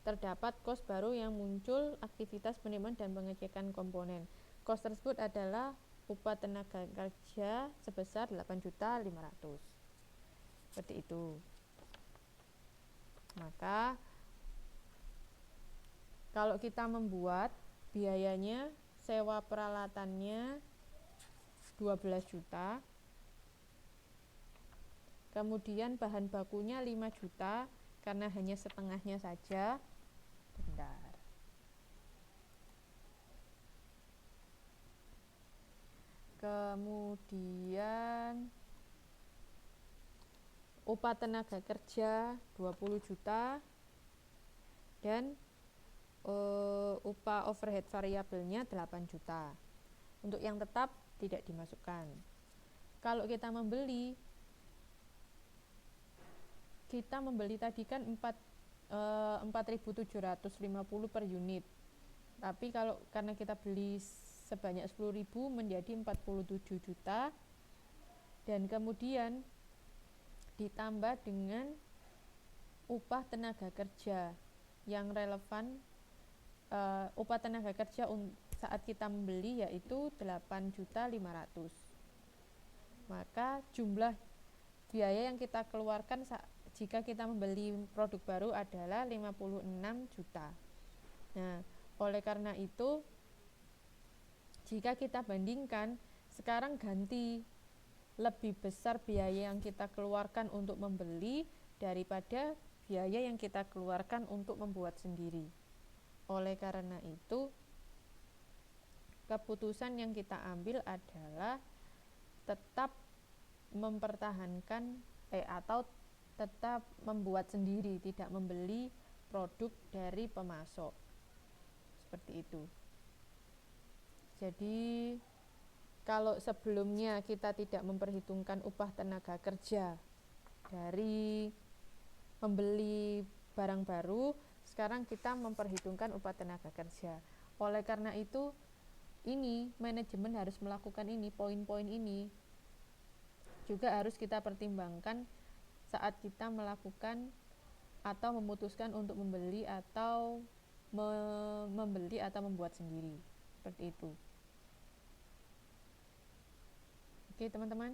terdapat kos baru yang muncul aktivitas penerimaan dan pengecekan komponen. Kos tersebut adalah upah tenaga kerja sebesar 8.500.000. Seperti itu. Maka kalau kita membuat, biayanya sewa peralatannya 12 juta. Kemudian bahan bakunya 5 juta karena hanya setengahnya saja. Bentar. Kemudian upah tenaga kerja 20 juta dan upah overhead variabelnya 8 juta. Untuk yang tetap tidak dimasukkan. Kalau kita membeli tadi kan 4.750 per unit. Tapi karena kita beli sebanyak 10.000 menjadi 47 juta. Dan kemudian ditambah dengan upah tenaga kerja yang relevan, upah tenaga kerja saat kita membeli yaitu 8.500.000. Maka jumlah biaya yang kita keluarkan jika kita membeli produk baru adalah 56 juta. Nah, oleh karena itu jika kita bandingkan, sekarang ganti lebih besar biaya yang kita keluarkan untuk membeli daripada biaya yang kita keluarkan untuk membuat sendiri. Oleh karena itu, keputusan yang kita ambil adalah tetap mempertahankan atau tetap membuat sendiri, tidak membeli produk dari pemasok. Seperti itu. Jadi kalau sebelumnya kita tidak memperhitungkan upah tenaga kerja dari membeli barang baru, sekarang kita memperhitungkan upah tenaga kerja. Oleh karena itu, manajemen harus melakukan poin-poin ini juga harus kita pertimbangkan saat kita melakukan atau memutuskan untuk membeli atau membuat sendiri. Seperti itu. Oke, teman-teman.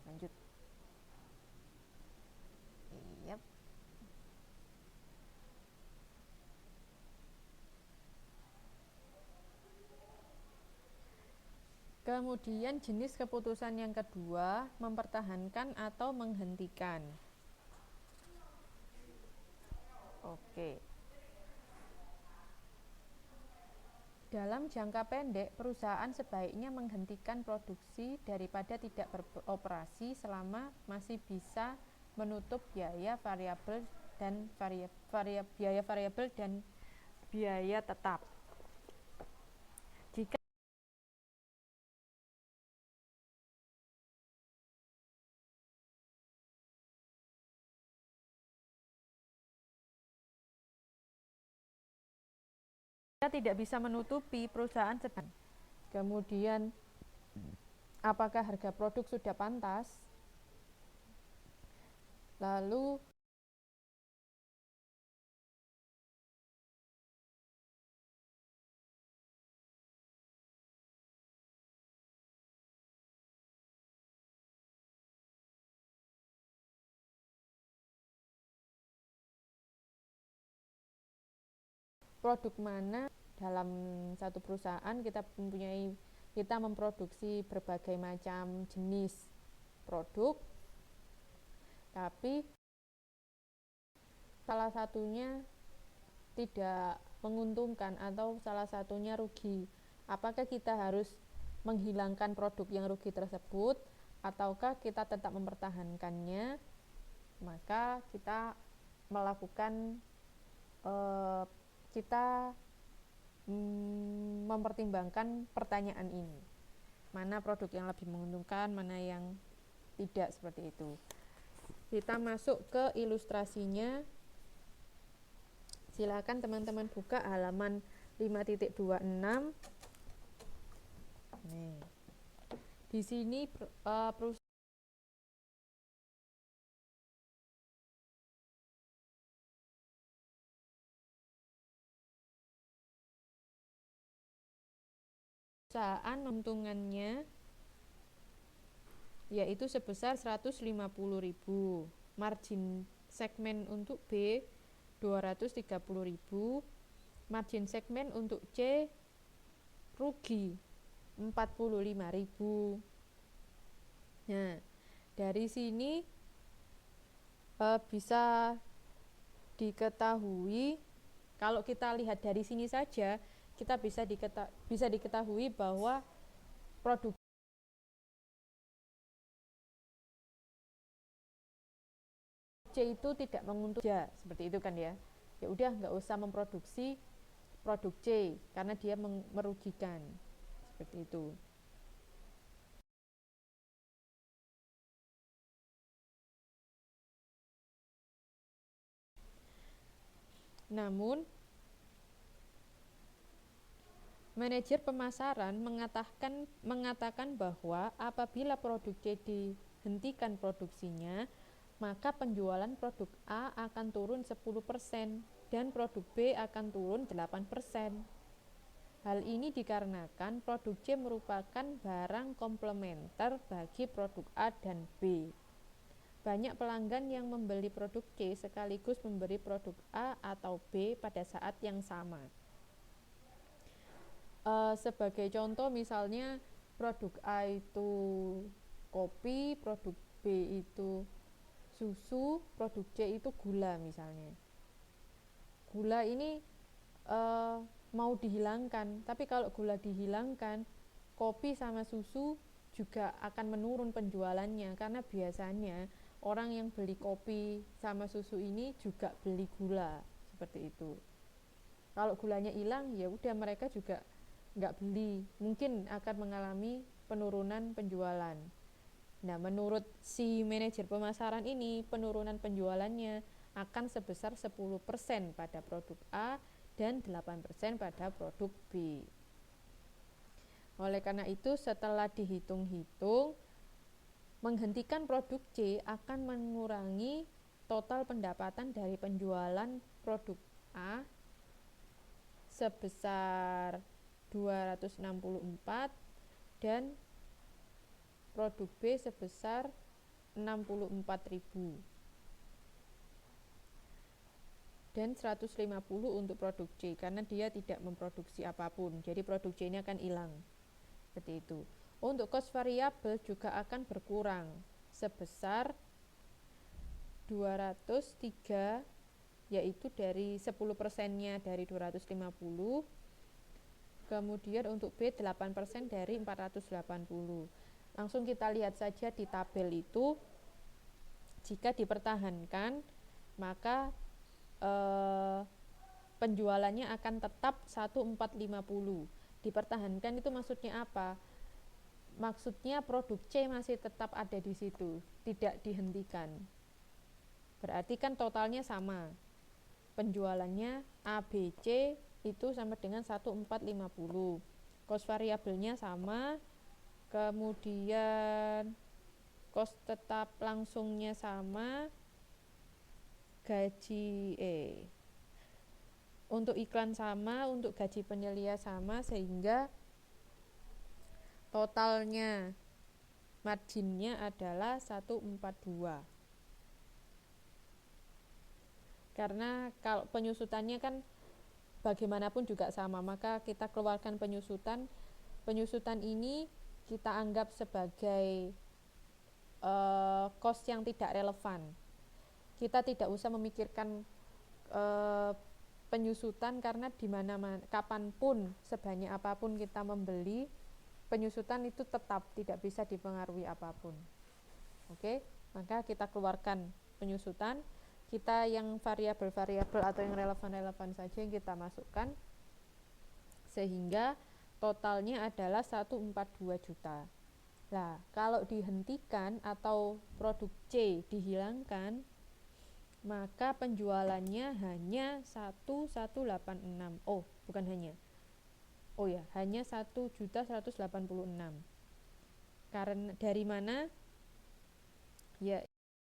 Lanjut. Yap. Kemudian jenis keputusan yang kedua, mempertahankan atau menghentikan. Oke. Dalam jangka pendek, perusahaan sebaiknya menghentikan produksi daripada tidak beroperasi selama masih bisa menutup biaya variabel dan biaya tetap. Jika tidak bisa menutupi, perusahaan sedang. Kemudian apakah harga produk sudah pantas? Lalu produk mana dalam satu perusahaan kita memproduksi berbagai macam jenis produk, tapi salah satunya tidak menguntungkan atau salah satunya rugi. Apakah kita harus menghilangkan produk yang rugi tersebut ataukah kita tetap mempertahankannya? Maka kita melakukan kita mempertimbangkan pertanyaan ini. Mana produk yang lebih menguntungkan, mana yang tidak, seperti itu. Kita masuk ke ilustrasinya. Silakan teman-teman buka halaman 5.26. Nih. Di sini perusahaan perusahaan menguntungkannya yaitu sebesar 150.000. Margin segmen untuk B 230.000. Margin segmen untuk C rugi 45.000. Nah, dari sini bisa diketahui, kalau kita lihat dari sini saja, kita bisa diketahui bahwa produk C itu tidak menguntungkan, seperti itu kan ya. Ya udah, nggak usah memproduksi produk C karena dia merugikan, seperti itu. Namun manajer pemasaran mengatakan bahwa apabila produk C dihentikan produksinya, maka penjualan produk A akan turun 10% dan produk B akan turun 8%. Hal ini dikarenakan produk C merupakan barang komplementer bagi produk A dan B. Banyak pelanggan yang membeli produk C sekaligus membeli produk A atau B pada saat yang sama. Sebagai contoh misalnya produk A itu kopi, produk B itu susu, produk C itu gula misalnya. Gula ini mau dihilangkan, tapi kalau gula dihilangkan, kopi sama susu juga akan menurun penjualannya karena biasanya orang yang beli kopi sama susu ini juga beli gula, seperti itu. Kalau gulanya hilang, ya udah mereka juga nggak beli, mungkin akan mengalami penurunan penjualan. Nah, menurut si manajer pemasaran ini, penurunan penjualannya akan sebesar 10% pada produk A dan 8% pada produk B. Oleh karena itu, setelah dihitung-hitung, menghentikan produk C akan mengurangi total pendapatan dari penjualan produk A sebesar 264 dan produk B sebesar 64.000 dan 150 untuk produk C karena dia tidak memproduksi apapun, jadi produk C ini akan hilang, seperti itu. Untuk kos variabel juga akan berkurang sebesar 203, yaitu dari 10%-nya dari 250. Kemudian untuk B 8% dari 480. Langsung kita lihat saja di tabel itu, jika dipertahankan maka penjualannya akan tetap 1450. Dipertahankan itu maksudnya apa? Maksudnya produk C masih tetap ada di situ, tidak dihentikan. Berarti kan totalnya sama. Penjualannya A, B, C itu sama dengan 1450. Kos variabelnya sama, kemudian kos tetap langsungnya sama, gaji untuk iklan sama, untuk gaji penyelia sama, sehingga totalnya marginnya adalah 142. Karena kalau penyusutannya kan bagaimanapun juga sama, maka kita keluarkan penyusutan. Penyusutan ini kita anggap sebagai cost yang tidak relevan. Kita tidak usah memikirkan penyusutan karena kapanpun, sebanyak apapun kita membeli, penyusutan itu tetap tidak bisa dipengaruhi apapun. Oke, maka kita keluarkan penyusutan. Kita yang variabel-variabel atau yang relevan-relevan saja yang kita masukkan, sehingga totalnya adalah 142 juta. Nah, kalau dihentikan atau produk C dihilangkan, maka penjualannya hanya 1186. Oh, bukan hanya. Oh ya, hanya 1.186. Karena dari mana?